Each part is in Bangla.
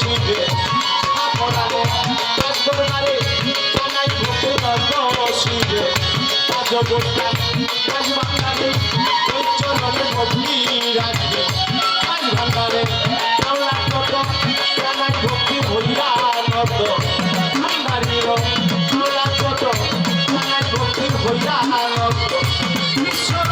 শিবে আপরালে দরবারে জানাই ভক্তি শিবে জগৎটা আজ বাঙালি চরণে ভক্তি রাখবে আজ ভান্ডারে আল্লাহ কত জানাই ভক্তি ভৈরা নত ভান্ডারির আল্লাহ কত জানাই ভক্তি ভৈরা নত ঈশ্বর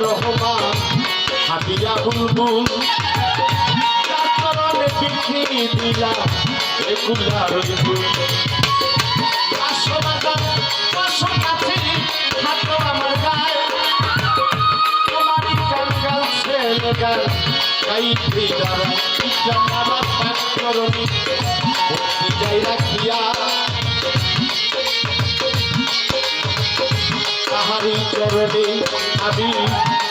রহমান হাতিয়া বুলবুল চরণে পিঠি দিলা একুলা রইবুল কাছে হাত আমার গায় তোমারই কাঙ্গাল ছেলে গায় গাইতে দাঁড়ায় ইসলাম আমার পাঁচ চরণে ভক্তি যাই রাখিয়া তাহারি চরণে আমি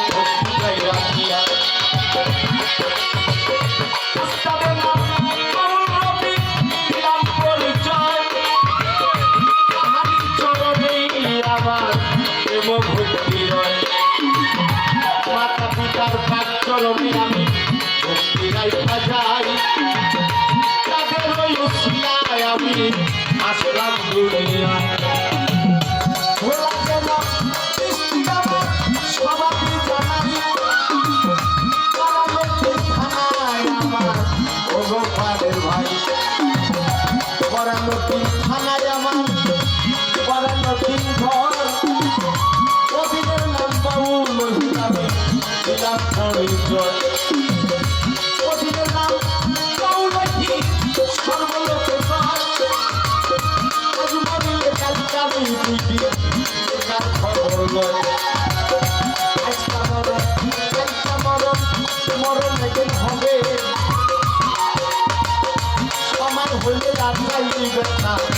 ভক্তি যাই রাখিয়া মাতা পিতার পাঁচ চরণে আমি ভক্তি রাইখা যাই তাদের ওই উসিলায় আমি আসলাম দুনিয়া থানায় আমার পরানতি ঘর অভিনের নাম জয় কঠিনের নাম কৌলকি সর্বলোকে জয় আজ মরিলে কাল যাবে দিদি তার খবর লয় আজকা মরণ মরণ একদিন হবে সময় হইলে আর যাইবে না